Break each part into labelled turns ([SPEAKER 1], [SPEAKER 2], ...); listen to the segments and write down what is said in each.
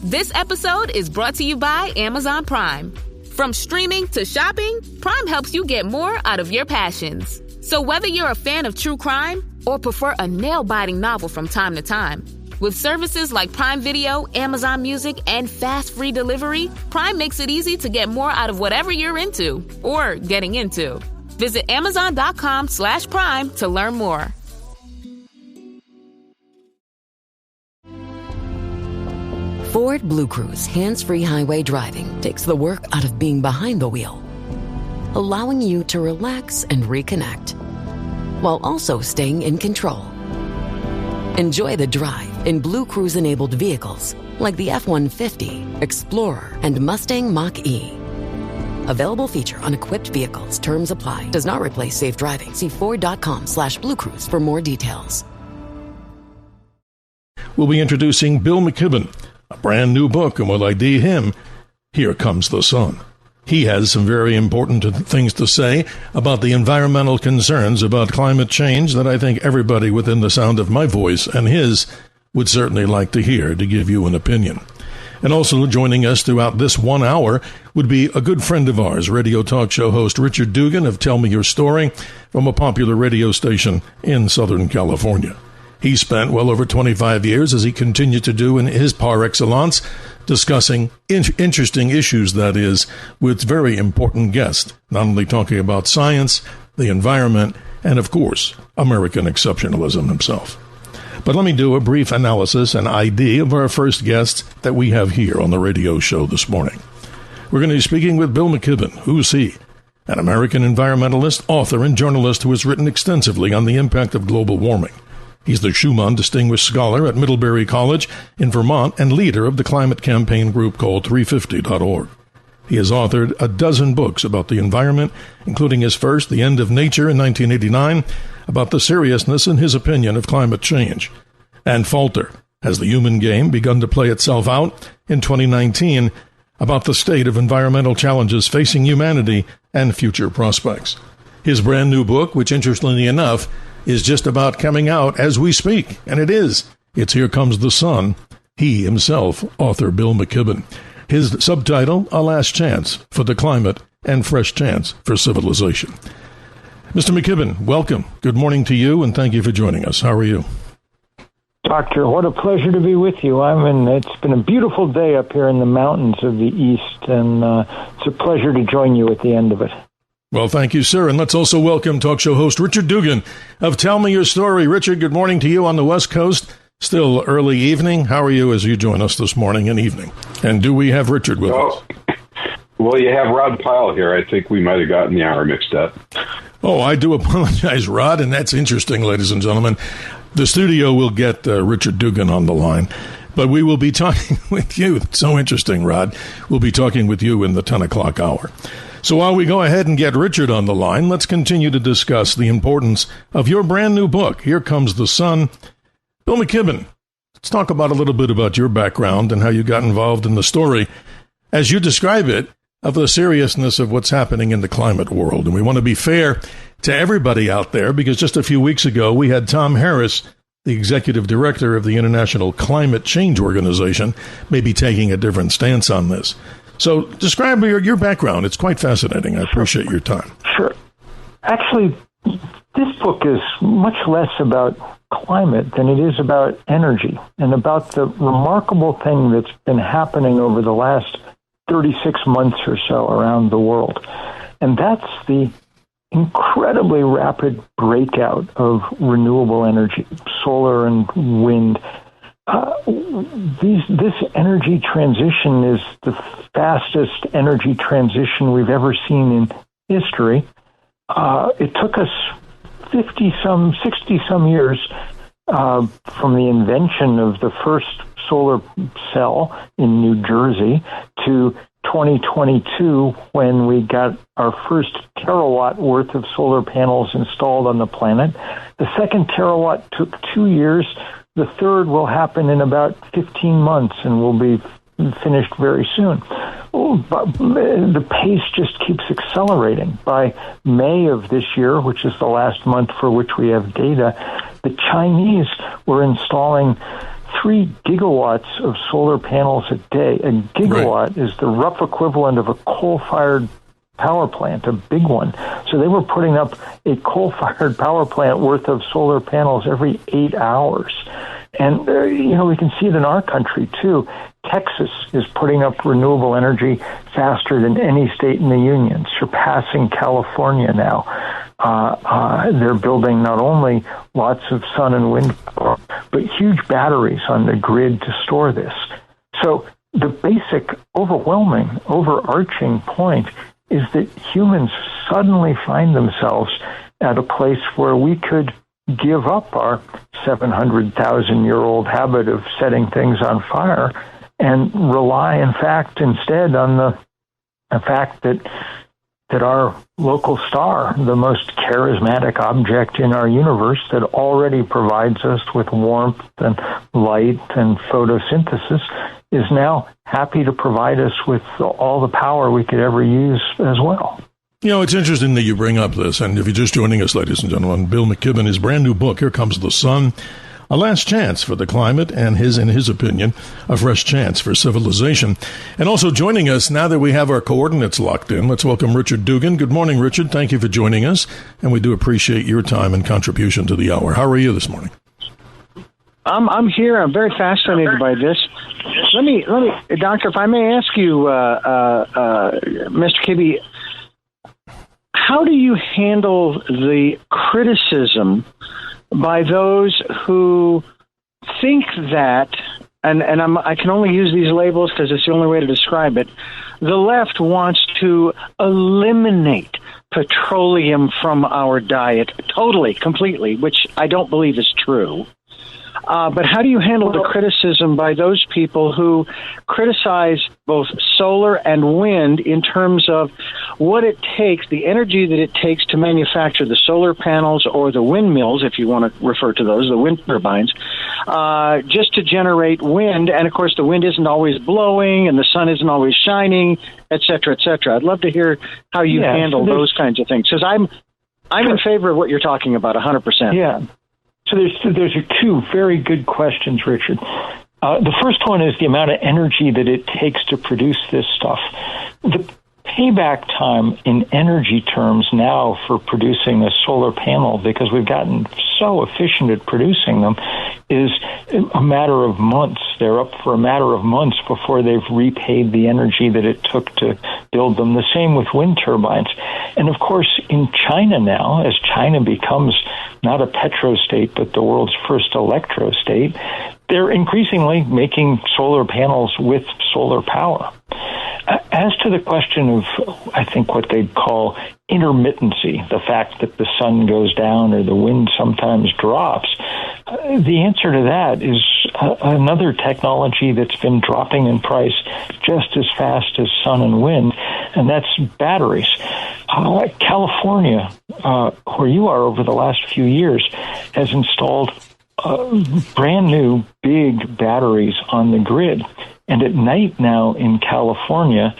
[SPEAKER 1] This episode is brought to you by Amazon Prime. From streaming to shopping, Prime helps you get more out of your passions. So whether you're a fan of true crime or prefer a nail-biting novel from time to time, with services like Prime Video, Amazon Music, and fast free delivery, Prime makes it easy to get more out of whatever you're into or getting into. Visit Amazon.com/Prime to learn more.
[SPEAKER 2] Ford Blue Cruise hands-free highway driving takes the work out of being behind the wheel, allowing you to relax and reconnect, while also staying in control. Enjoy the drive in Blue Cruise-enabled vehicles like the F-150, Explorer, and Mustang Mach-E. Available feature on equipped vehicles. Terms apply. Does not replace safe driving. See Ford.com/Blue Cruise for more details.
[SPEAKER 3] We'll be introducing Bill McKibben, a brand new book, and we'll ID him. Here Comes the Sun. He has some very important things to say about the environmental concerns about climate change that I think everybody within the sound of my voice and his would certainly like to hear to give you an opinion. And also joining us throughout this 1 hour would be a good friend of ours, radio talk show host Richard Dugan of Tell Me Your Story from a popular radio station in Southern California. He spent well over 25 years, as he continued to do in his par excellence, discussing interesting issues, that is, with very important guests, not only talking about science, the environment, and, of course, American exceptionalism himself. But let me do a brief analysis and ID of our first guest that we have here on the radio show this morning. We're going to be speaking with Bill McKibben. Who's he? An American environmentalist, author, and journalist who has written extensively on the impact of global warming. He's the Schumann Distinguished Scholar at Middlebury College in Vermont and leader of the climate campaign group called 350.org. He has authored a dozen books about the environment, including his first, The End of Nature in 1989, about the seriousness, in his opinion, of climate change. And Falter, Has the Human Game Begun to Play Itself Out, in 2019, about the state of environmental challenges facing humanity and future prospects. His brand new book, which interestingly enough, is just about coming out as we speak, and it is. It's Here Comes the Sun. He himself, author Bill McKibben. His subtitle, A Last Chance for the Climate and Fresh Chance for Civilization. Mr. McKibben, welcome. Good morning to you, and thank you for joining us. How are you?
[SPEAKER 4] Doctor, what a pleasure to be with you. It's been a beautiful day up here in the mountains of the East, and it's a pleasure to join you at the end of it.
[SPEAKER 3] Well, thank you, sir. And let's also welcome talk show host Richard Dugan of Tell Me Your Story. Richard, good morning to you on the West Coast. Still early evening. How are you as you join us this morning and evening? And do we have Richard with us?
[SPEAKER 5] Well, you have Rod Pyle here. I think we might have gotten the hour mixed up.
[SPEAKER 3] Oh, I do apologize, Rod, and that's interesting, ladies and gentlemen. The studio will get Richard Dugan on the line, but we will be talking with you. It's so interesting, Rod. We'll be talking with you in the 10 o'clock hour. So while we go ahead and get Richard on the line, let's continue to discuss the importance of your brand new book, Here Comes the Sun. Bill McKibben, let's talk about a little bit about your background and how you got involved in the story, as you describe it, of the seriousness of what's happening in the climate world. And we want to be fair to everybody out there, because just a few weeks ago, we had Tom Harris, the executive director of the International Climate Change Organization, maybe taking a different stance on this. So describe your background. It's quite fascinating. I appreciate your time.
[SPEAKER 4] Sure. Actually, this book is much less about climate than it is about energy and about the remarkable thing that's been happening over the last 36 months or so around the world. And that's the incredibly rapid breakout of renewable energy, solar and wind. This energy transition is the fastest energy transition we've ever seen in history. It took us 60-some years from the invention of the first solar cell in New Jersey to 2022, when we got our first terawatt worth of solar panels installed on the planet. The second terawatt took 2 years. The third will happen in about 15 months and will be finished very soon. But the pace just keeps accelerating. By May of this year, which is the last month for which we have data, the Chinese were installing 3 gigawatts of solar panels a day. A gigawatt is the rough equivalent of a coal-fired power plant, a big one. So they were putting up a coal-fired power plant worth of solar panels every 8 hours. And, we can see it in our country, too. Texas is putting up renewable energy faster than any state in the union, surpassing California now. They're building not only lots of sun and wind power, but huge batteries on the grid to store this. So the basic, overarching point is that humans suddenly find themselves at a place where we could give up our 700,000-year-old habit of setting things on fire and rely, in fact, instead on the fact that our local star, the most charismatic object in our universe that already provides us with warmth and light and photosynthesis, is now happy to provide us with all the power we could ever use as well.
[SPEAKER 3] It's interesting that you bring up this, and if you're just joining us, ladies and gentlemen, Bill McKibben, his brand new book, Here Comes the Sun, a last chance for the climate, and in his opinion, a fresh chance for civilization. And also joining us, now that we have our coordinates locked in, let's welcome Richard Dugan. Good morning, Richard. Thank you for joining us, and we do appreciate your time and contribution to the hour. How are you this morning?
[SPEAKER 6] I'm here. I'm very fascinated by this. Let me, Doctor, if I may ask you, Mr. Kibbe, how do you handle the criticism by those who think that, and I can only use these labels because it's the only way to describe it, the left wants to eliminate petroleum from our diet totally, completely, which I don't believe is true. But how do you handle the criticism by those people who criticize both solar and wind in terms of what it takes, the energy that it takes to manufacture the solar panels or the windmills, if you want to refer to those, the wind turbines, just to generate wind? And, of course, the wind isn't always blowing and the sun isn't always shining, et cetera, et cetera. I'd love to hear how you handle those kinds of things, because I'm in favor of what you're talking about 100%.
[SPEAKER 4] Yeah. So there's 2 very good questions, Richard. The first one is the amount of energy that it takes to produce this stuff. The payback time in energy terms now for producing a solar panel, because we've gotten so efficient at producing them, is a matter of months. They're up for a matter of months before they've repaid the energy that it took to build them. The same with wind turbines. And of course, in China now, as China becomes not a petro-state, but the world's first electro-state, they're increasingly making solar panels with solar power. As to the question of, I think, what they'd call intermittency, the fact that the sun goes down or the wind sometimes drops, the answer to that is another technology that's been dropping in price just as fast as sun and wind, and that's batteries. California, where you are over the last few years, has installed brand new big batteries on the grid. And at night now in California,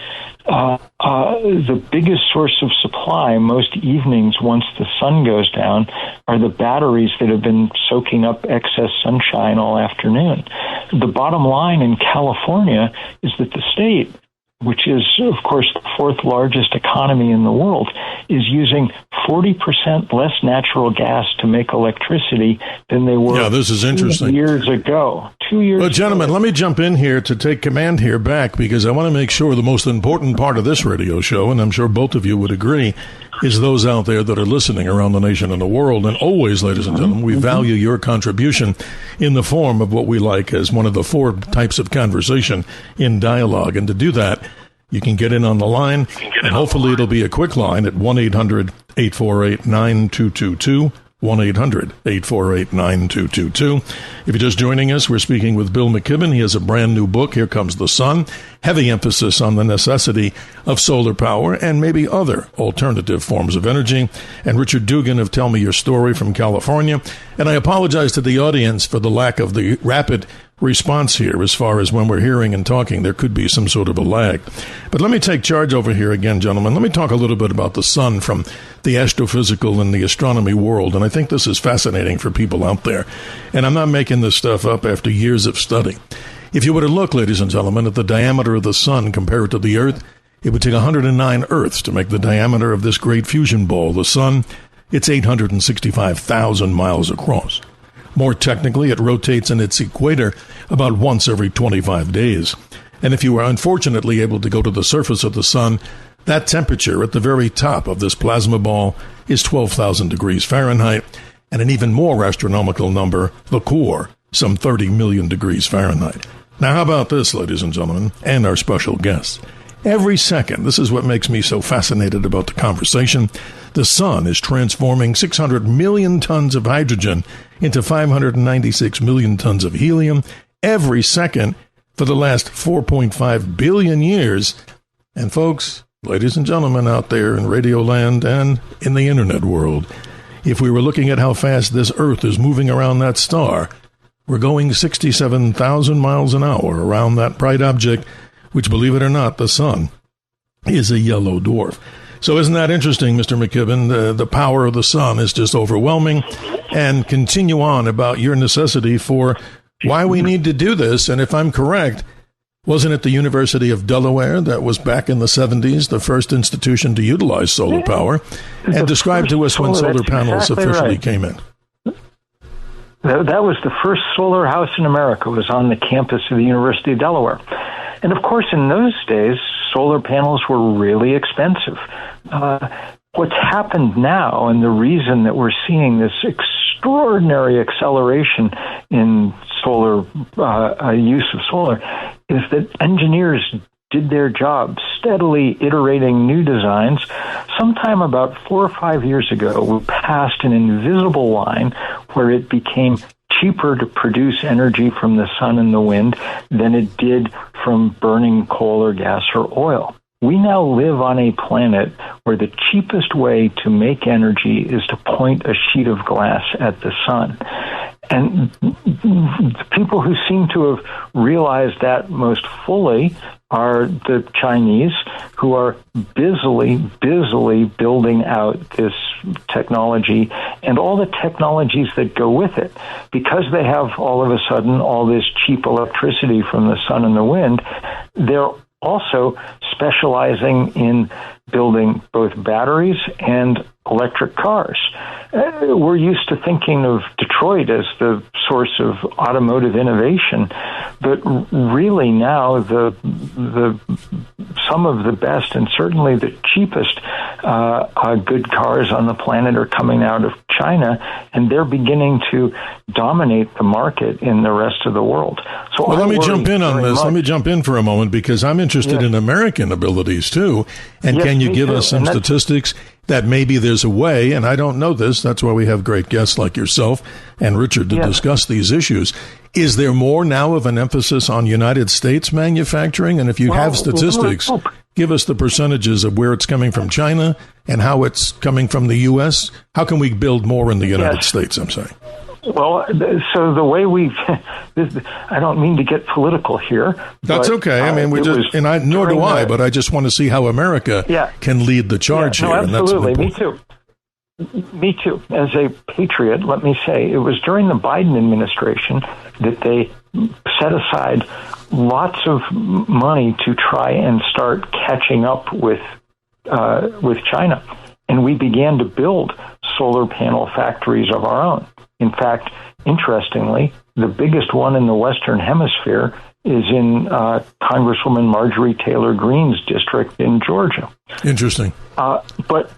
[SPEAKER 4] the biggest source of supply most evenings once the sun goes down are the batteries that have been soaking up excess sunshine all afternoon. The bottom line in California is that the state, which is, of course, the 4th largest economy in the world, is using 40% less natural gas to make electricity than they were
[SPEAKER 3] this is interesting.
[SPEAKER 4] 2 years ago. 2 years
[SPEAKER 3] Well, gentlemen,
[SPEAKER 4] ago.
[SPEAKER 3] let me jump in here to take command here back, because I want to make sure the most important part of this radio show, and I'm sure both of you would agree, is those out there that are listening around the nation and the world. And always, ladies and gentlemen, we value your contribution in the form of what we like as one of the 4 types of conversation in dialogue. And to do that, you can get in on the line, and hopefully it'll be a quick line at 1-800-848-9222, 1-800-848-9222. If you're just joining us, we're speaking with Bill McKibben. He has a brand new book, Here Comes the Sun, heavy emphasis on the necessity of solar power and maybe other alternative forms of energy. And Richard Dugan of Tell Me Your Story from California. And I apologize to the audience for the lack of the rapid response here as far as when we're hearing and talking. There could be some sort of a lag. But let me take charge over here again, gentlemen. Let me talk a little bit about the sun from the astrophysical and the astronomy world. And I think this is fascinating for people out there. And I'm not making this stuff up after years of study. If you were to look, ladies and gentlemen, at the diameter of the sun compared to the Earth, it would take 109 Earths to make the diameter of this great fusion ball. The sun, it's 865,000 miles across. More technically, it rotates in its equator about once every 25 days. And if you were unfortunately able to go to the surface of the sun, that temperature at the very top of this plasma ball is 12,000 degrees Fahrenheit, and an even more astronomical number, the core, some 30 million degrees Fahrenheit. Now, how about this, ladies and gentlemen, and our special guests? Every second, this is what makes me so fascinated about the conversation, the sun is transforming 600 million tons of hydrogen into 596 million tons of helium every second for the last 4.5 billion years. And folks, ladies and gentlemen out there in Radio Land and in the internet world, if we were looking at how fast this Earth is moving around that star, we're going 67,000 miles an hour around that bright object, which, believe it or not, the sun is a yellow dwarf. So isn't that interesting, Mr. McKibben? The power of the sun is just overwhelming. And continue on about your necessity for why we need to do this. And if I'm correct, wasn't it the University of Delaware that was back in the 70s, the first institution to utilize solar power? And describe to us when solar panels officially came in.
[SPEAKER 4] That was the first solar house in America, was on the campus of the University of Delaware. And of course, in those days, solar panels were really expensive. What's happened now, and the reason that we're seeing this extraordinary acceleration in solar use of solar, is that engineers did their job steadily iterating new designs. Sometime about 4 or 5 years ago, we passed an invisible line where it became cheaper to produce energy from the sun and the wind than it did from burning coal or gas or oil. We now live on a planet where the cheapest way to make energy is to point a sheet of glass at the sun. And the people who seem to have realized that most fully are the Chinese, who are busily building out this technology and all the technologies that go with it. Because they have all of a sudden all this cheap electricity from the sun and the wind, they're also specializing in building both batteries and electric cars. We're used to thinking of Detroit as the source of automotive innovation, but really now some of the best and certainly the cheapest good cars on the planet are coming out of China, and they're beginning to dominate the market in the rest of the world. So
[SPEAKER 3] well, let me jump in on this. Let me jump in for a moment, because I'm interested in American abilities too. And can you give us some statistics that maybe there's a way, and I don't know this, that's why we have great guests like yourself and Richard to discuss these issues. Is there more now of an emphasis on United States manufacturing? And if you have statistics, give us the percentages of where it's coming from China and how it's coming from the U.S. How can we build more in the United States, I'm saying?
[SPEAKER 4] Well, so the way I don't mean to get political here.
[SPEAKER 3] That's okay. I mean, nor do I, but I just want to see how America can lead the charge here.
[SPEAKER 4] Absolutely. And that's Me too. As a patriot, let me say, it was during the Biden administration that they set aside lots of money to try and start catching up with China. And we began to build solar panel factories of our own. In fact, interestingly, the biggest one in the Western Hemisphere is in Congresswoman Marjorie Taylor Greene's district in Georgia.
[SPEAKER 3] Interesting.
[SPEAKER 4] But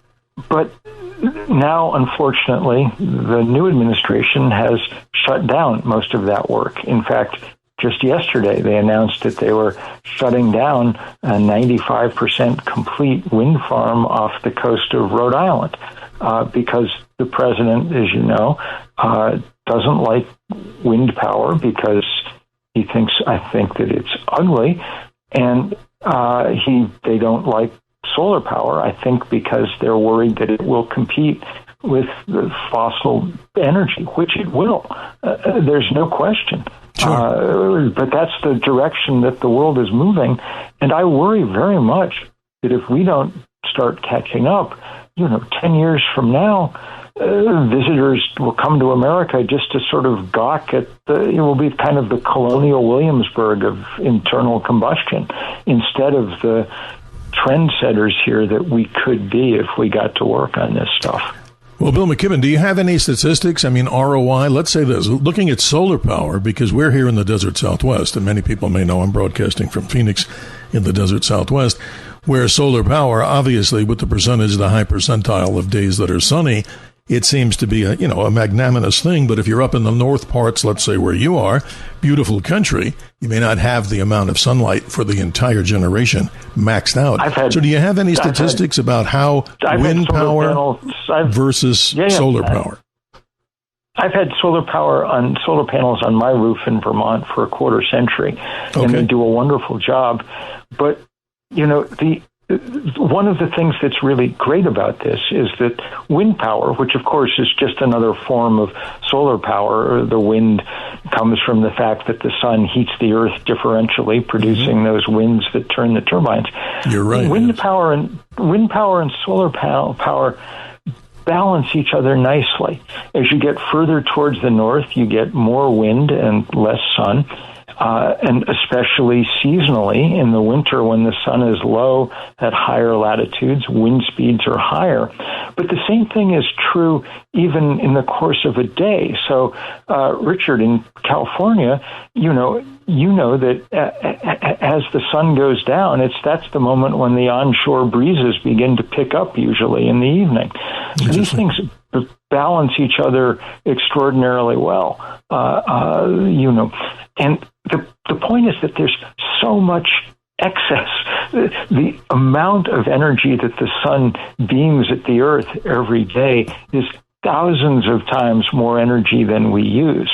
[SPEAKER 4] now, unfortunately, the new administration has shut down most of that work. In fact, just yesterday, they announced that they were shutting down a 95% complete wind farm off the coast of Rhode Island because the president, as you know, doesn't like wind power because he thinks, I think, that it's ugly, and they don't like solar power, I think, because they're worried that it will compete with the fossil energy, which it will. There's no question.
[SPEAKER 3] Sure.
[SPEAKER 4] But that's the direction that the world is moving. And I worry very much that if we don't start catching up, 10 years from now, visitors will come to America just to sort of gawk at it will be kind of the colonial Williamsburg of internal combustion instead of the trendsetters here that we could be if we got to work on this stuff.
[SPEAKER 3] Well, Bill McKibben, do you have any statistics? I mean, ROI, let's say this, looking at solar power, because we're here in the desert Southwest, and many people may know I'm broadcasting from Phoenix in the desert Southwest, where solar power, obviously, with the percentage, the high percentile of days that are sunny, it seems to be a magnanimous thing. But if you're up in the north parts, let's say where you are, beautiful country, you may not have the amount of sunlight for the entire generation maxed out. So do you have any statistics about how wind power versus solar power?
[SPEAKER 4] I've had solar panels on my roof in Vermont for a quarter century, and they do a wonderful job. But, one of the things that's really great about this is that wind power, which of course is just another form of solar power, the wind comes from the fact that the sun heats the earth differentially, producing those winds that turn the turbines.
[SPEAKER 3] You're right.
[SPEAKER 4] Wind power and solar power balance each other nicely. As you get further towards the north, you get more wind and less sun. And especially seasonally in the winter when the sun is low at higher latitudes, wind speeds are higher. But the same thing is true even in the course of a day. So, Richard, in California, you know that as the sun goes down, that's the moment when the onshore breezes begin to pick up usually in the evening. So these things balance each other extraordinarily well, and the point is that there's so much excess. The amount of energy that the sun beams at the earth every day is thousands of times more energy than we use.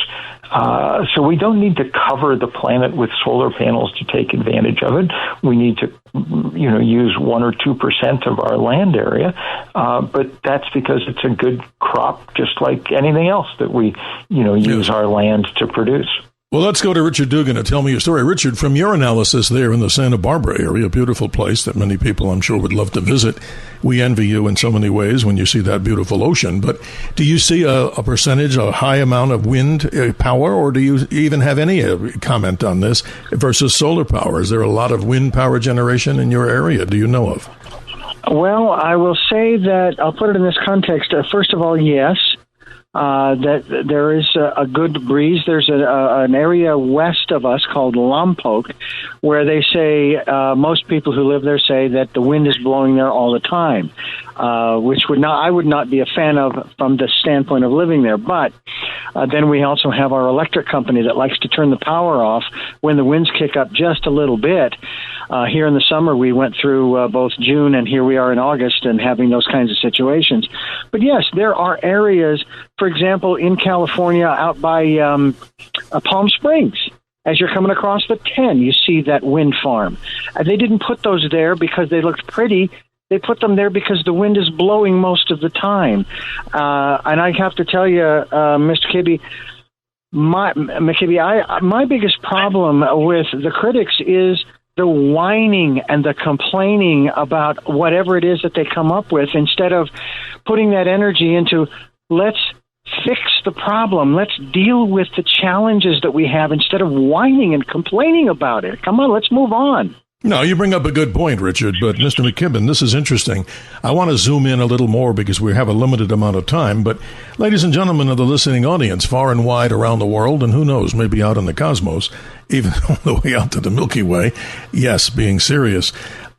[SPEAKER 4] So we don't need to cover the planet with solar panels to take advantage of it. We need to, use 1 or 2% of our land area. But that's because it's a good crop, just like anything else that we, use our land to produce.
[SPEAKER 3] Well, let's go to Richard Dugan to tell me your story. Richard, from your analysis there in the Santa Barbara area, a beautiful place that many people, I'm sure, would love to visit. We envy you in so many ways when you see that beautiful ocean. But do you see a percentage, a high amount of wind power, or do you even have any comment on this versus solar power? Is there a lot of wind power generation in your area? Do you know of?
[SPEAKER 6] Well, I will say that I'll put it in this context. First of all, yes. That there is a good breeze. There's an area west of us called Lompoc, where they say most people who live there say that the wind is blowing there all the time, which I would not be a fan of from the standpoint of living there. But then we also have our electric company that likes to turn the power off when the winds kick up just a little bit. Here in the summer, we went through both June and here we are in August and having those kinds of situations. But yes, there are areas, for example, in California out by Palm Springs. As you're coming across the 10, you see that wind farm. They didn't put those there because they looked pretty. They put them there because the wind is blowing most of the time. And I have to tell you, Mr. Kibbe, my biggest problem with the critics is the whining and the complaining about whatever it is that they come up with instead of putting that energy into let's fix the problem. Let's deal with the challenges that we have instead of whining and complaining about it. Come on, let's move on.
[SPEAKER 3] No, you bring up a good point, Richard, but Mr. McKibben, this is interesting. I want to zoom in a little more because we have a limited amount of time, but ladies and gentlemen of the listening audience, far and wide around the world, and who knows, maybe out in the cosmos, even all the way out to the Milky Way, yes, being serious,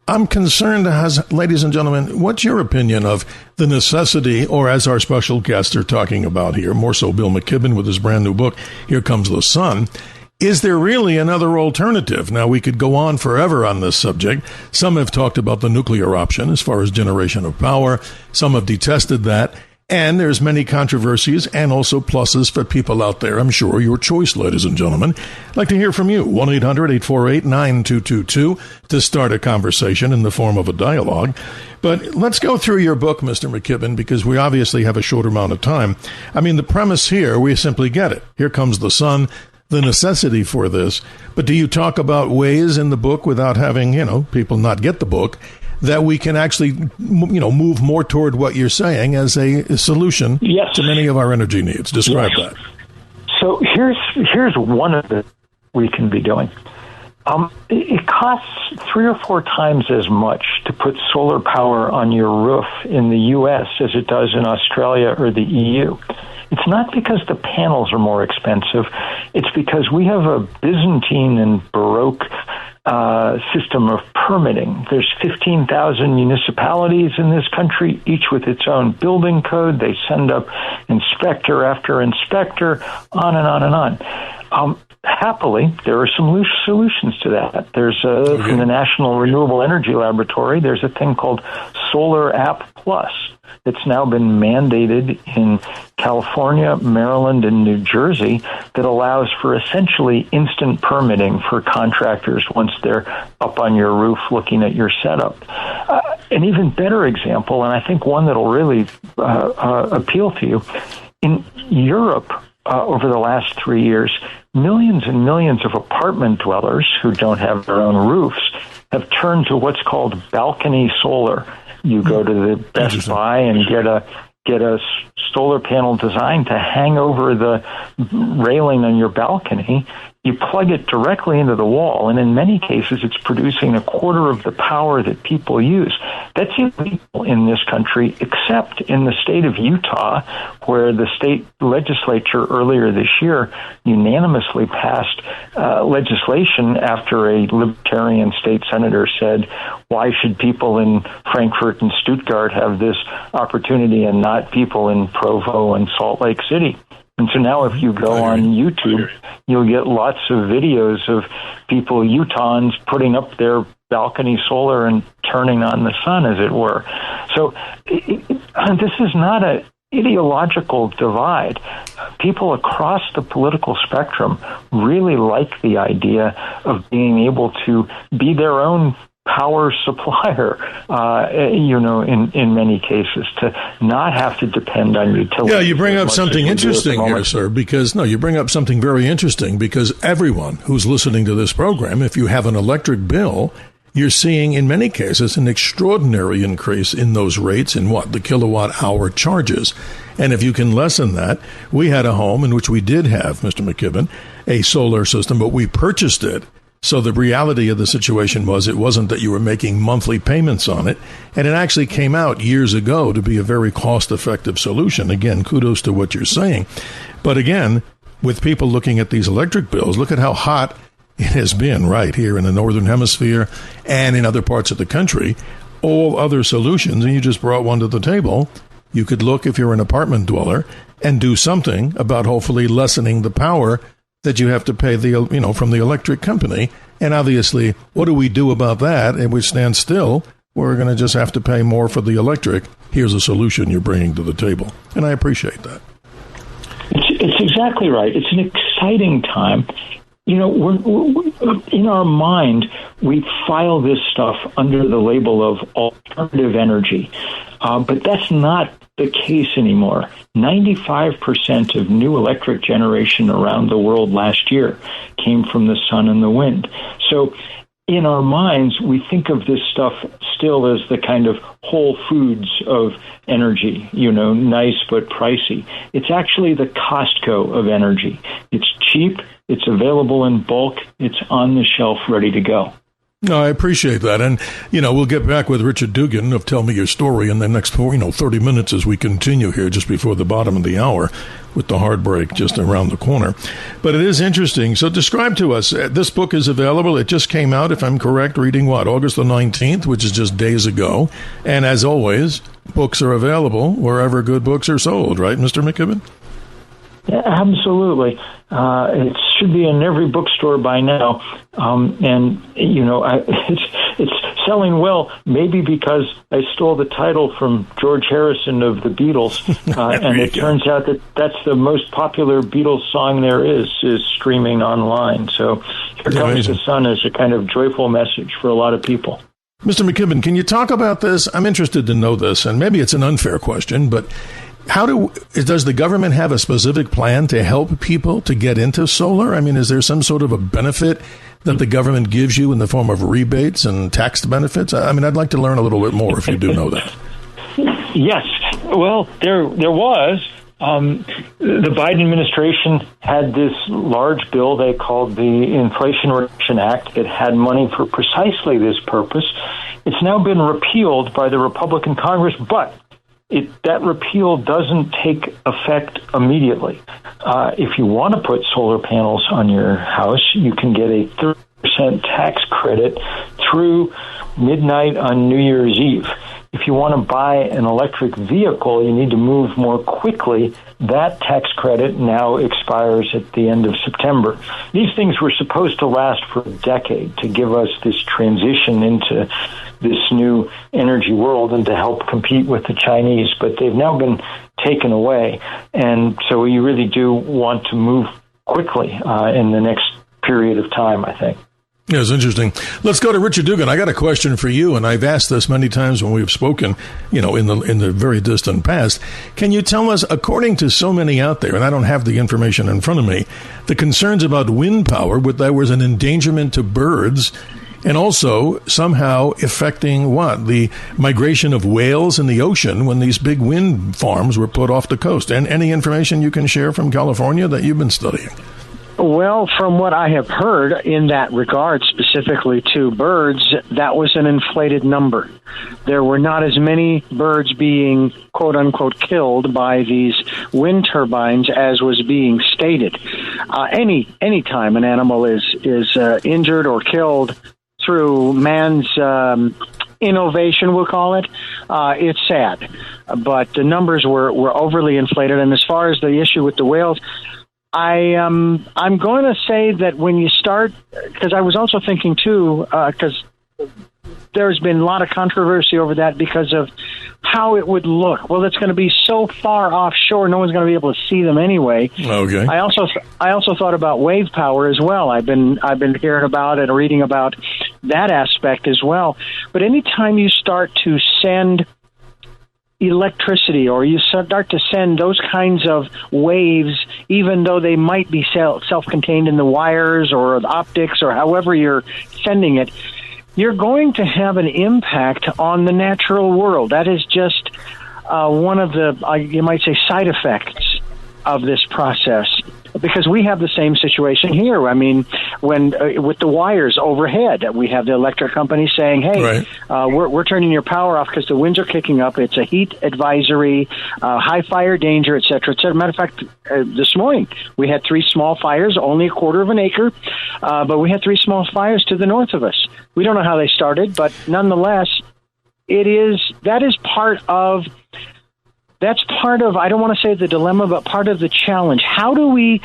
[SPEAKER 3] I'm concerned, ladies and gentlemen, what's your opinion of the necessity, or as our special guests are talking about here, more so Bill McKibben with his brand new book, Here Comes the Sun, is there really another alternative? Now, we could go on forever on this subject. Some have talked about the nuclear option as far as generation of power. Some have detested that. And there's many controversies and also pluses for people out there. I'm sure your choice, ladies and gentlemen. I'd like to hear from you. 1-800-848-9222 to start a conversation in the form of a dialogue. But let's go through your book, Mr. McKibben, because we obviously have a short amount of time. I mean, the premise here, we simply get it. Here comes the sun. the necessity for this. But do you talk about ways in the book, without having, people not get the book, that we can actually, move more toward what you're saying as a solution to many of our energy needs? Describe that.
[SPEAKER 4] So here's one of the we can be doing. It costs 3 or 4 times as much to put solar power on your roof in the U.S. as it does in Australia or the EU. It's not because the panels are more expensive. It's because we have a Byzantine and Baroque system of permitting. There's 15,000 municipalities in this country, each with its own building code. They send up inspector after inspector, on and on and on. Happily, there are some solutions to that. There's from the National Renewable Energy Laboratory, there's a thing called Solar App Plus. It's now been mandated in California, Maryland, and New Jersey that allows for essentially instant permitting for contractors once they're up on your roof looking at your setup. An even better example, and I think one that'll really appeal to you, in Europe over the last 3 years, millions and millions of apartment dwellers who don't have their own roofs have turned to what's called balcony solar. You go to the Best Buy and get a solar panel designed to hang over the railing on your balcony. You plug it directly into the wall, and in many cases, it's producing a quarter of the power that people use. That's illegal in this country, except in the state of Utah, where the state legislature earlier this year unanimously passed legislation after a libertarian state senator said, why should people in Frankfurt and Stuttgart have this opportunity and not people in Provo and Salt Lake City? And so now if you go on YouTube, you'll get lots of videos of people, Utahns, putting up their balcony solar and turning on the sun, as it were. So this is not an ideological divide. People across the political spectrum really like the idea of being able to be their own power supplier, in many cases, to not have to depend on utilities.
[SPEAKER 3] Yeah, you bring up something interesting here, sir, you bring up something very interesting, because everyone who's listening to this program, if you have an electric bill, you're seeing, in many cases, an extraordinary increase in those rates in the kilowatt hour charges. And if you can lessen that, we had a home in which we did have, Mr. McKibben, a solar system, but we purchased it. So the reality of the situation was it wasn't that you were making monthly payments on it, and it actually came out years ago to be a very cost-effective solution. Again, kudos to what you're saying. But again, with people looking at these electric bills, look at how hot it has been right here in the Northern Hemisphere and in other parts of the country. All other solutions, and you just brought one to the table, you could look, if you're an apartment dweller, and do something about hopefully lessening the power that you have to pay from the electric company. And obviously, what do we do about that? And we stand still. We're going to just have to pay more for the electric. Here's a solution you're bringing to the table. And I appreciate that.
[SPEAKER 4] It's exactly right. It's an exciting time. We're in our mind, we file this stuff under the label of alternative energy. But that's not the case anymore. 95% of new electric generation around the world last year came from the sun and the wind. So in our minds, we think of this stuff still as the kind of Whole Foods of energy, nice but pricey. It's actually the Costco of energy. It's cheap, it's available in bulk, it's on the shelf ready to go.
[SPEAKER 3] No, I appreciate that. And, we'll get back with Richard Dugan of Tell Me Your Story in the next 30 minutes as we continue here just before the bottom of the hour with the hard break just around the corner. But it is interesting. So describe to us, this book is available. It just came out, if I'm correct, reading August the 19th, which is just days ago. And as always, books are available wherever good books are sold, right, Mr. McKibben?
[SPEAKER 4] Yeah, absolutely. It should be in every bookstore by now. It's selling well, maybe because I stole the title from George Harrison of the Beatles. And it turns out that that's the most popular Beatles song there is streaming online. So Here Comes the Sun is a kind of joyful message for a lot of people.
[SPEAKER 3] Mr. McKibben, can you talk about this? I'm interested to know this, and maybe it's an unfair question, but does the government have a specific plan to help people to get into solar? I mean, is there some sort of a benefit that the government gives you in the form of rebates and tax benefits? I mean, I'd like to learn a little bit more if you do know that.
[SPEAKER 4] Yes. Well, there was. The Biden administration had this large bill they called the Inflation Reduction Act. It had money for precisely this purpose. It's now been repealed by the Republican Congress, but that repeal doesn't take effect immediately. If you want to put solar panels on your house, you can get a 30% tax credit through midnight on New Year's Eve. If you want to buy an electric vehicle, you need to move more quickly. That tax credit now expires at the end of September. These things were supposed to last for a decade to give us this transition into this new energy world and to help compete with the Chinese, but they've now been taken away. And so we really do want to move quickly in the next period of time, I think.
[SPEAKER 3] Yeah, it's interesting. Let's go to Richard Dugan. I got a question for you, and I've asked this many times when we've spoken, in the very distant past. Can you tell us, according to so many out there, and I don't have the information in front of me, the concerns about wind power, there was an endangerment to birds, and also somehow affecting the migration of whales in the ocean when these big wind farms were put off the coast? And any information you can share from California that you've been studying?
[SPEAKER 6] Well, from what I have heard in that regard, specifically to birds, that was an inflated number. There were not as many birds being, quote unquote, killed by these wind turbines as was being stated. Any time an animal is injured or killed through man's innovation, we'll call it, it's sad. But the numbers were overly inflated. And as far as the issue with the whales, I'm going to say that when you start, because I was also thinking too, because there's been a lot of controversy over that because of how it would look. Well, it's going to be so far offshore, no one's going to be able to see them anyway.
[SPEAKER 3] Okay.
[SPEAKER 6] I also thought about wave power as well. I've been hearing about and reading about that aspect as well. But anytime you start to send electricity, or you start to send those kinds of waves, even though they might be self-contained in the wires or the optics or however you're sending it, you're going to have an impact on the natural world. That is just one of the, you might say, side effects of this process. Because we have the same situation here. I mean, when with the wires overhead, we have the electric company saying, "Hey, right. We're turning your power off because the winds are kicking up. It's a heat advisory, high fire danger, et cetera, et cetera." Matter of fact, this morning we had 3 small fires, only a quarter of an acre, but we had 3 small fires to the north of us. We don't know how they started, but nonetheless, that is part of. That's part of, I don't want to say the dilemma, but part of the challenge. How do we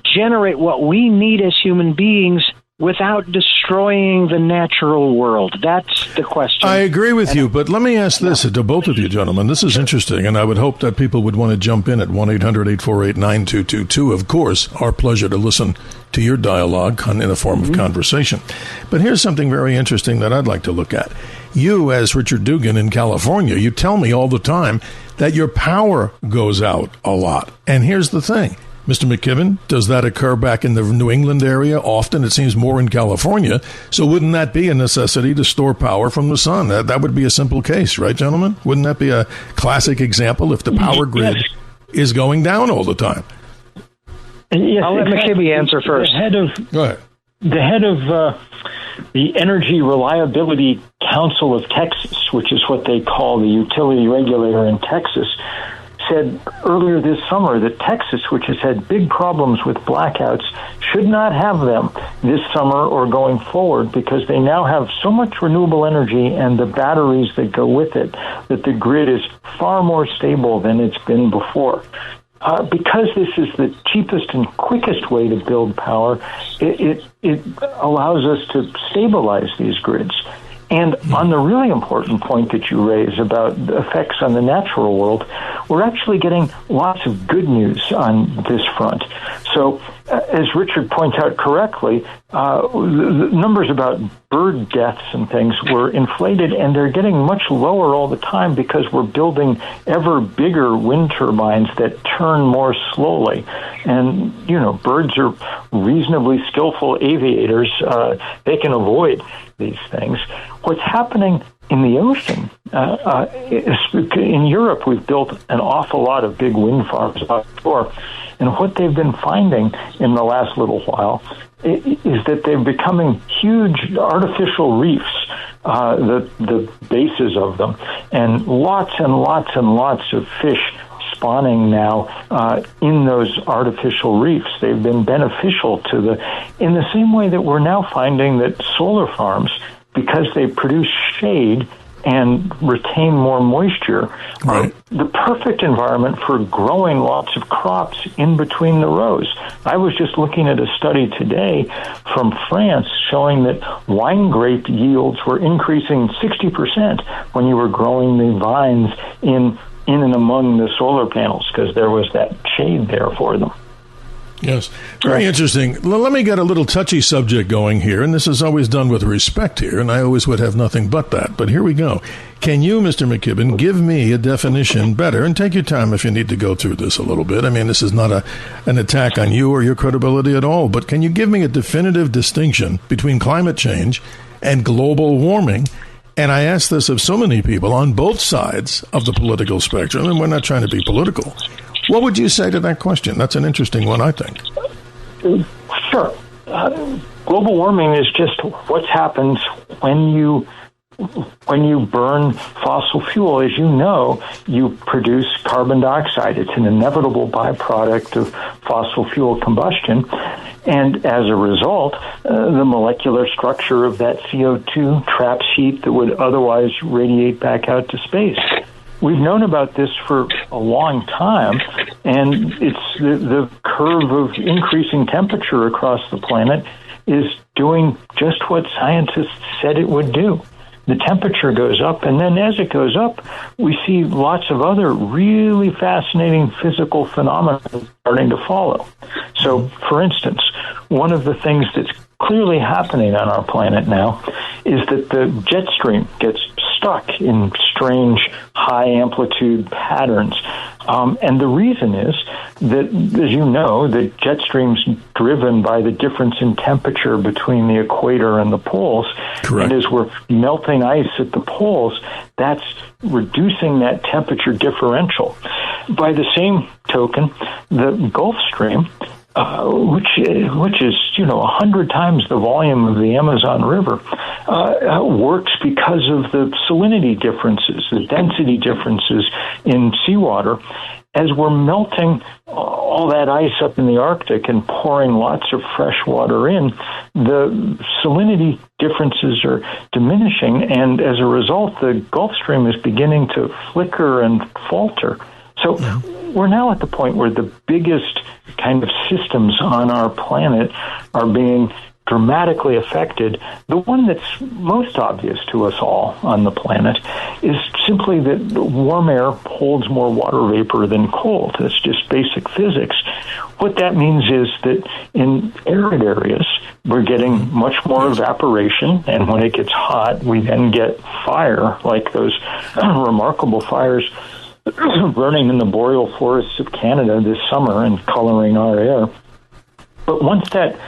[SPEAKER 6] generate what we need as human beings without destroying the natural world? That's the question.
[SPEAKER 3] I agree with you, but let me ask this to both of you, gentlemen. This is interesting, and I would hope that people would want to jump in at 1-800-848-9222. Of course, our pleasure to listen to your dialogue in a form of conversation. But here's something very interesting that I'd like to look at. You, as Richard Dugan in California, you tell me all the time that your power goes out a lot. And here's the thing. Mr. McKibben, does that occur back in the New England area often? It seems more in California. So wouldn't that be a necessity to store power from the sun? That would be a simple case, right, gentlemen? Wouldn't that be a classic example if the power grid is going down all the time?
[SPEAKER 4] Yes,
[SPEAKER 6] I'll let McKibben answer first.
[SPEAKER 3] Go ahead.
[SPEAKER 4] The head of the Energy Reliability Council of Texas, which is what they call the utility regulator in Texas, said earlier this summer that Texas, which has had big problems with blackouts, should not have them this summer or going forward because they now have so much renewable energy and the batteries that go with it that the grid is far more stable than it's been before. Because this is the cheapest and quickest way to build power, it allows us to stabilize these grids. And on the really important point that you raise about the effects on the natural world, we're actually getting lots of good news on this front. So, as Richard points out correctly, the numbers about bird deaths and things were inflated, and they're getting much lower all the time because we're building ever bigger wind turbines that turn more slowly. And, birds are reasonably skillful aviators. They can avoid these things. What's happening in the ocean, in Europe, we've built an awful lot of big wind farms offshore. And what they've been finding in the last little while is that they're becoming huge artificial reefs, the bases of them, and lots of fish spawning now in those artificial reefs. They've been beneficial in the same way that we're now finding that solar farms, because they produce shade and retain more moisture,
[SPEAKER 3] right,
[SPEAKER 4] are the perfect environment for growing lots of crops in between the rows. I was just looking at a study today from France showing that wine grape yields were increasing 60% when you were growing the vines in and among the solar panels, because there was that shade there for them.
[SPEAKER 3] Yes, very interesting. Let me get a little touchy subject going here, and this is always done with respect here, and I always would have nothing but that. But here we go. Can you, Mr. McKibben, give me a definition better, and take your time if you need to go through this a little bit. I mean, this is not an attack on you or your credibility at all, but can you give me a definitive distinction between climate change and global warming? And I ask this of so many people on both sides of the political spectrum, and we're not trying to be political. What would you say to that question? That's an interesting one, I think.
[SPEAKER 4] Sure. Global warming is just what happens when you burn fossil fuel. As you know, you produce carbon dioxide. It's an inevitable byproduct of fossil fuel combustion. And as a result, the molecular structure of that CO2 traps heat that would otherwise radiate back out to space. We've known about this for a long time, and it's the curve of increasing temperature across the planet is doing just what scientists said it would do. The temperature goes up, and then as it goes up, we see lots of other really fascinating physical phenomena starting to follow. So, for instance, one of the things that's clearly happening on our planet now is that the jet stream gets stuck in strange high-amplitude patterns. And the reason is that, as you know, the jet stream's driven by the difference in temperature between the equator and the poles.
[SPEAKER 3] Correct.
[SPEAKER 4] And as we're melting ice at the poles, that's reducing that temperature differential. By the same token, the Gulf Stream, which is 100 times the volume of the Amazon River, works because of the salinity differences, the density differences in seawater. As we're melting all that ice up in the Arctic and pouring lots of fresh water in, the salinity differences are diminishing, and as a result, the Gulf Stream is beginning to flicker and falter. So we're now at the point where the biggest kind of systems on our planet are being dramatically affected. The one that's most obvious to us all on the planet is simply that warm air holds more water vapor than cold. That's just basic physics. What that means is that in arid areas, we're getting much more evaporation, and when it gets hot, we then get fire, like those remarkable fires burning in the boreal forests of Canada this summer and coloring our air. But once that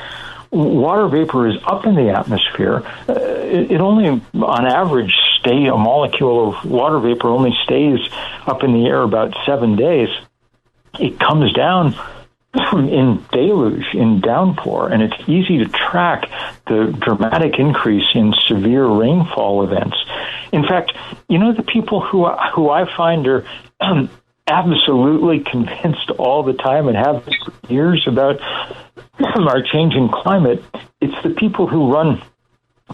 [SPEAKER 4] water vapor is up in the atmosphere, it only, on average, a molecule of water vapor only stays up in the air about 7 days. It comes down in deluge, in downpour, and it's easy to track the dramatic increase in severe rainfall events. In fact, the people who I find are absolutely convinced all the time and have for years about our changing climate, it's the people who run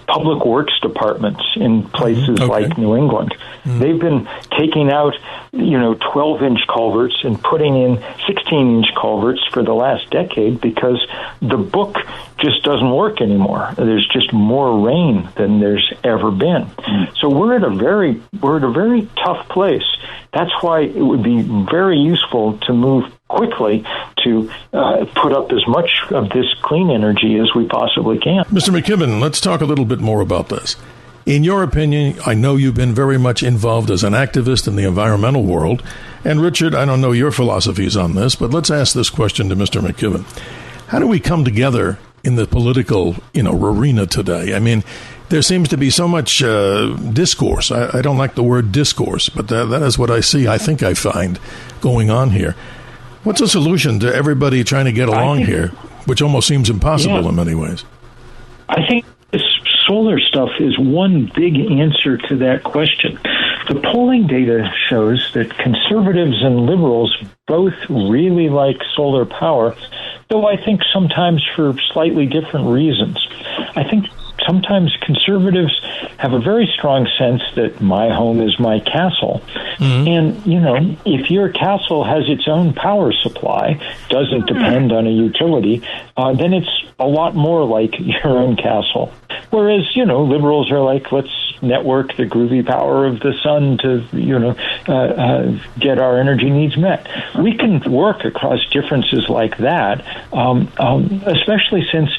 [SPEAKER 4] public works departments in places like New England. They've been taking out, 12-inch culverts and putting in 16-inch culverts for the last decade because the book just doesn't work anymore. There's just more rain than there's ever been. So we're at a very tough place. That's why it would be very useful to move quickly to put up as much of this clean energy as we possibly can.
[SPEAKER 3] Mr. McKibben, let's talk a little bit more about this. In your opinion, I know you've been very much involved as an activist in the environmental world. And Richard, I don't know your philosophies on this, but let's ask this question to Mr. McKibben. How do we come together in the political, arena today? I mean, there seems to be so much discourse. I don't like the word discourse, but that is what I see, I think I find, going on here. What's a solution to everybody trying to get along here, which almost seems impossible in many ways?
[SPEAKER 4] I think this solar stuff is one big answer to that question. The polling data shows that conservatives and liberals both really like solar power, though I think sometimes for slightly different reasons. I think sometimes conservatives have a very strong sense that my home is my castle. Mm-hmm. And, if your castle has its own power supply, doesn't depend on a utility, then it's a lot more like your own castle. Whereas, liberals are like, let's network the groovy power of the sun to, get our energy needs met. We can work across differences like that, especially since,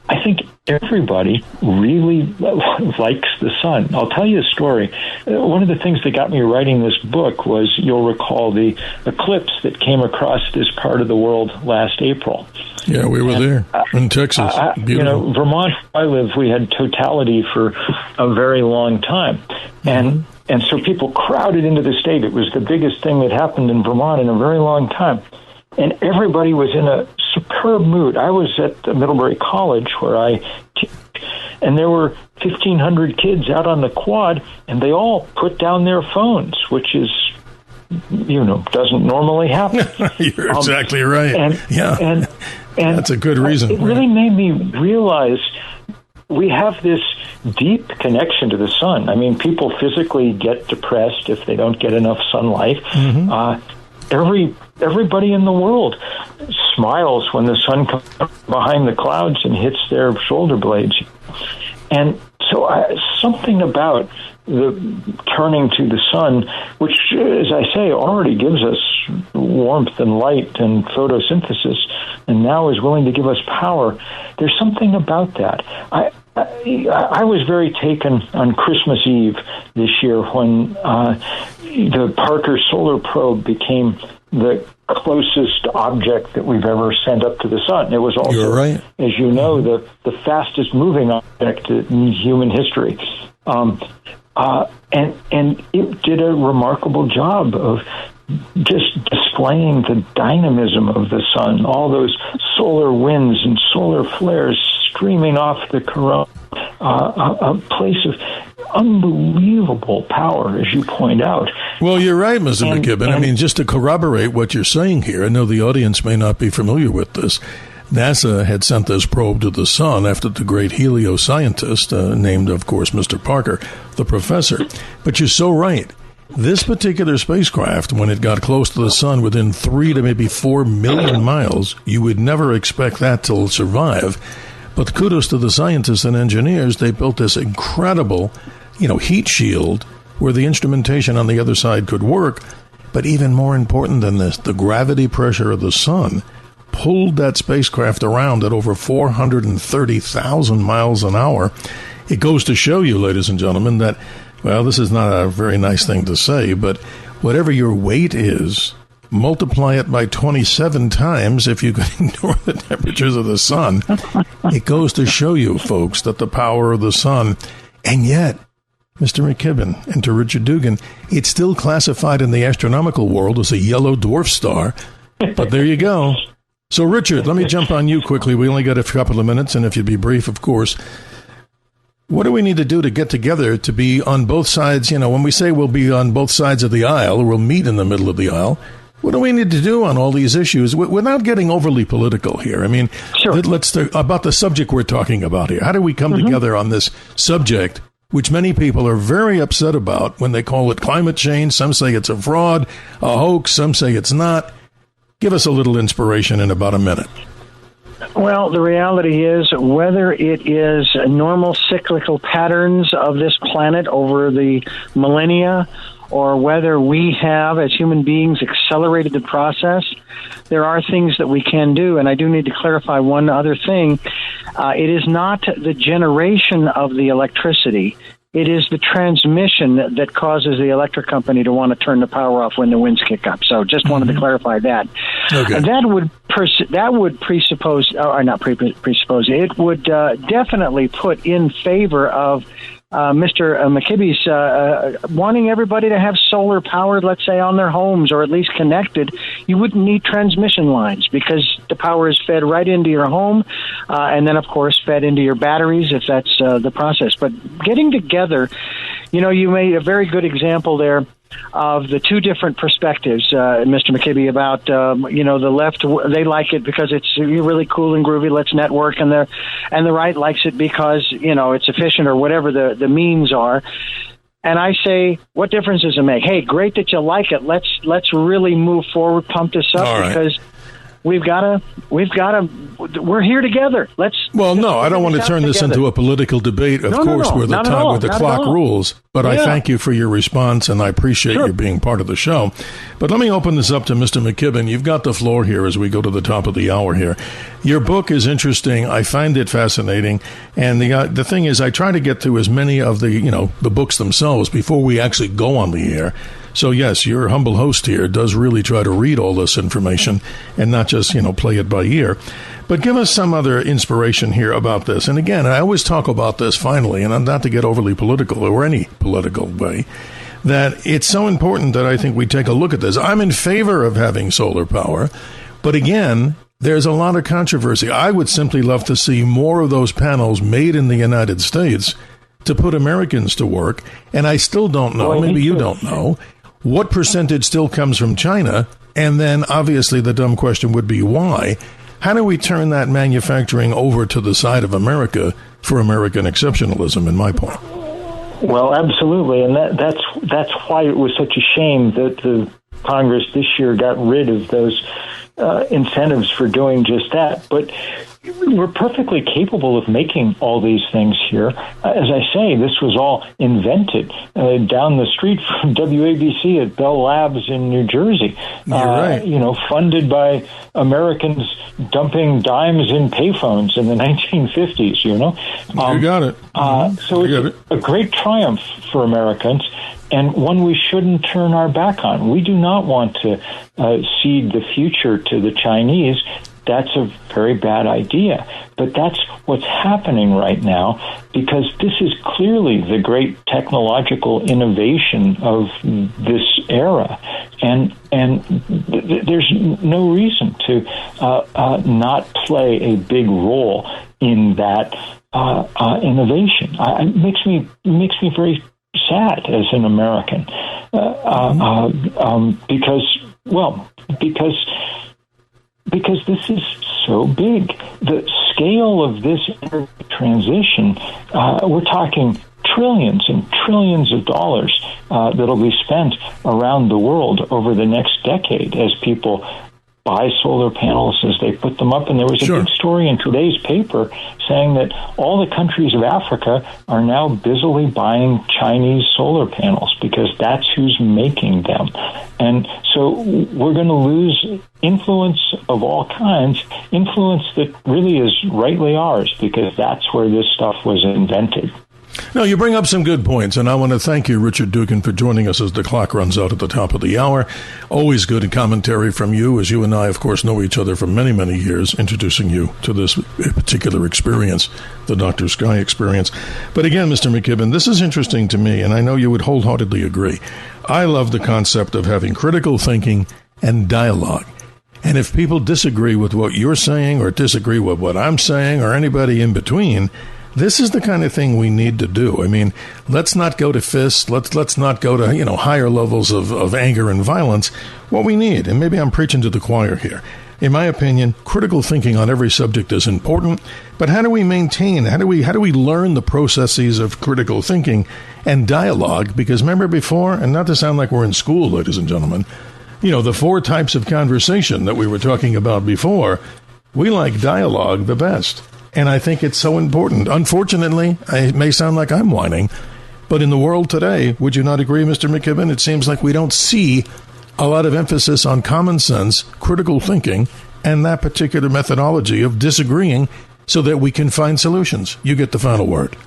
[SPEAKER 4] I think everybody really likes the sun. I'll tell you a story. One of the things that got me writing this book was, you'll recall, the eclipse that came across this part of the world last April.
[SPEAKER 3] Yeah, we were there in Texas. Beautiful.
[SPEAKER 4] Vermont, where I live, we had totality for a very long time. And so people crowded into the state. It was the biggest thing that happened in Vermont in a very long time. And everybody was in a superb mood. I was at Middlebury College where I teach, and there were 1,500 kids out on the quad, and they all put down their phones, which is, doesn't normally happen.
[SPEAKER 3] You're exactly right.
[SPEAKER 4] And
[SPEAKER 3] that's a good reason.
[SPEAKER 4] It really made me realize we have this deep connection to the sun. I mean, people physically get depressed if they don't get enough sunlight. Mm-hmm. Everybody in the world smiles when the sun comes behind the clouds and hits their shoulder blades. And so something about the turning to the sun, which, as I say, already gives us warmth and light and photosynthesis, and now is willing to give us power. There's something about that. I was very taken on Christmas Eve this year when the Parker Solar Probe became the closest object that we've ever sent up to the sun. It was also, as you know, the fastest moving object in human history. And it did a remarkable job of just displaying the dynamism of the sun, all those solar winds and solar flares streaming off the corona, a place of unbelievable power, as you point out.
[SPEAKER 3] Well, you're right, Mr. McKibben. I mean, just to corroborate what you're saying here, I know the audience may not be familiar with this. NASA had sent this probe to the sun after the great helioscientist, named, of course, Mr. Parker, the professor. But you're so right. This particular spacecraft, when it got close to the sun within 3 to maybe 4 million miles, you would never expect that to survive. But kudos to the scientists and engineers. They built this incredible, heat shield where the instrumentation on the other side could work. But even more important than this, the gravity pressure of the sun pulled that spacecraft around at over 430,000 miles an hour. It goes to show you, ladies and gentlemen, that, well, this is not a very nice thing to say, but whatever your weight is, multiply it by 27 times if you can ignore the temperatures of the sun. It goes to show you, folks, that the power of the sun, and yet, Mr. McKibben and to Richard Dugan, it's still classified in the astronomical world as a yellow dwarf star. But there you go. So, Richard, let me jump on you quickly. We only got a couple of minutes, and if you'd be brief, of course. What do we need to do to get together to be on both sides? When we say we'll be on both sides of the aisle, or we'll meet in the middle of the aisle, what do we need to do on all these issues without getting overly political here? I mean, let's talk about the subject we're talking about here. How do we come together on this subject, which many people are very upset about when they call it climate change? Some say it's a fraud, a hoax. Some say it's not. Give us a little inspiration in about a minute.
[SPEAKER 6] Well, the reality is, whether it is normal cyclical patterns of this planet over the millennia, or whether we have, as human beings, accelerated the process, there are things that we can do. And I do need to clarify one other thing. It is not the generation of the electricity. It is the transmission that causes the electric company to want to turn the power off when the winds kick up. So just wanted to clarify that. Okay. That would presuppose, or not presuppose, it would definitely put in favor of Mr. McKibben's wanting everybody to have solar powered, let's say, on their homes, or at least connected. You wouldn't need transmission lines because the power is fed right into your home, and then, of course, fed into your batteries if that's the process. But getting together, you made a very good example there of the two different perspectives, Mr. McKibben, about, the left, they like it because it's really cool and groovy, let's network, and the right likes it because, it's efficient or whatever the means are. And I say, what difference does it make? Hey, great that you like it. Let's really move forward, pump this up, because we've got to, we're here together.
[SPEAKER 3] No, I don't want to turn this into a political debate, of course, where the clock rules. But I thank you for your response, and I appreciate you being part of the show. But let me open this up to Mr. McKibben. You've got the floor here as we go to the top of the hour here. Your book is interesting. I find it fascinating. And the thing is, I try to get through as many of the books themselves before we actually go on the air. So, yes, your humble host here does really try to read all this information and not just, play it by ear. But give us some other inspiration here about this. And again, I always talk about this finally, and not to get overly political or any political way, that it's so important that I think we take a look at this. I'm in favor of having solar power, but again, there's a lot of controversy. I would simply love to see more of those panels made in the United States to put Americans to work. And I still don't know, maybe you don't know, what percentage still comes from China? And then obviously the dumb question would be why? How do we turn that manufacturing over to the side of America for American exceptionalism, in my point?
[SPEAKER 4] Well, absolutely. And that's why it was such a shame that the Congress this year got rid of those incentives for doing just that. But we're perfectly capable of making all these things here. As I say, this was all invented down the street from WABC at Bell Labs in New Jersey.
[SPEAKER 3] You're right.
[SPEAKER 4] Funded by Americans dumping dimes in payphones in the 1950s,
[SPEAKER 3] You got it.
[SPEAKER 4] So it's a great triumph for Americans, and one we shouldn't turn our back on. We do not want to cede the future to the Chinese. That's a very bad idea. But that's what's happening right now, because this is clearly the great technological innovation of this era. And there's no reason to not play a big role in that innovation. It makes me very sad as an American, because this is so big. The scale of this energy transition, we're talking trillions and trillions of dollars that'll be spent around the world over the next decade as people buy solar panels, as they put them up. And there was a big story in today's paper saying that all the countries of Africa are now busily buying Chinese solar panels because that's who's making them. And so we're going to lose influence of all kinds, influence that really is rightly ours, because that's where this stuff was invented.
[SPEAKER 3] No, you bring up some good points, and I want to thank you, Richard Dugan, for joining us as the clock runs out at the top of the hour. Always good commentary from you, as you and I, of course, know each other for many, many years, introducing you to this particular experience, the Dr. Sky experience. But again, Mr. McKibben, this is interesting to me, and I know you would wholeheartedly agree. I love the concept of having critical thinking and dialogue. And if people disagree with what you're saying or disagree with what I'm saying or anybody in between, this is the kind of thing we need to do. I mean, let's not go to fists. Let's not go to, higher levels of anger and violence. What we need, and maybe I'm preaching to the choir here, in my opinion, critical thinking on every subject is important. But how do we maintain, how do we learn the processes of critical thinking and dialogue? Because remember before, and not to sound like we're in school, ladies and gentlemen, the 4 types of conversation that we were talking about before, we like dialogue the best. And I think it's so important. Unfortunately, it may sound like I'm whining, But in the world today, would you not agree, Mr. McKibben? It seems like we don't see a lot of emphasis on common sense, critical thinking, and that particular methodology of disagreeing so that we can find solutions. You get the final word.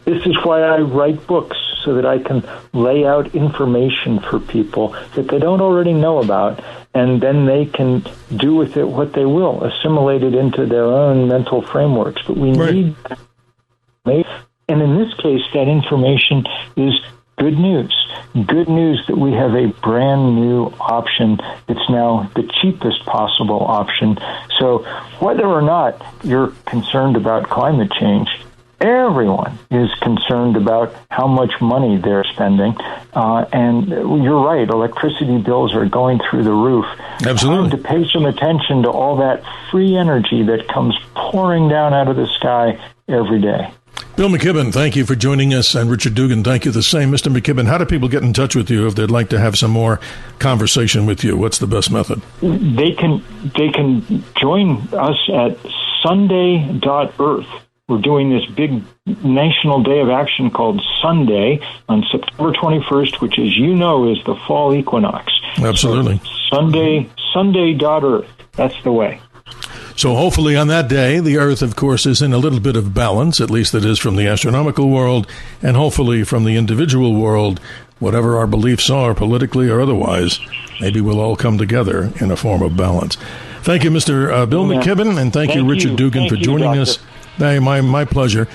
[SPEAKER 4] This is why I write books, so that I can lay out information for people that they don't already know about, and then they can do with it what they will, assimilate it into their own mental frameworks. But we need, and in this case, that information is good news. Good news that we have a brand new option. It's now the cheapest possible option. So whether or not you're concerned about climate change, everyone is concerned about how much money they're spending. And you're right, electricity bills are going through the roof.
[SPEAKER 3] Absolutely.
[SPEAKER 4] Time to pay some attention to all that free energy that comes pouring down out of the sky every day.
[SPEAKER 3] Bill McKibben, thank you for joining us, and Richard Dugan, thank you the same. Mr. McKibben, how do people get in touch with you if they'd like to have some more conversation with you? What's the best method?
[SPEAKER 4] They can join us at Sunday.Earth. We're doing this big national day of action called Sunday on September 21st, which, as you know, is the fall equinox.
[SPEAKER 3] Absolutely.
[SPEAKER 4] So Sunday.Earth. That's the way.
[SPEAKER 3] So hopefully on that day, the Earth, of course, is in a little bit of balance, at least it is from the astronomical world, and hopefully from the individual world, whatever our beliefs are, politically or otherwise, maybe we'll all come together in a form of balance. Thank you, Mr. Bill McKibben, and thank you, Richard Dugan, for joining us. My pleasure.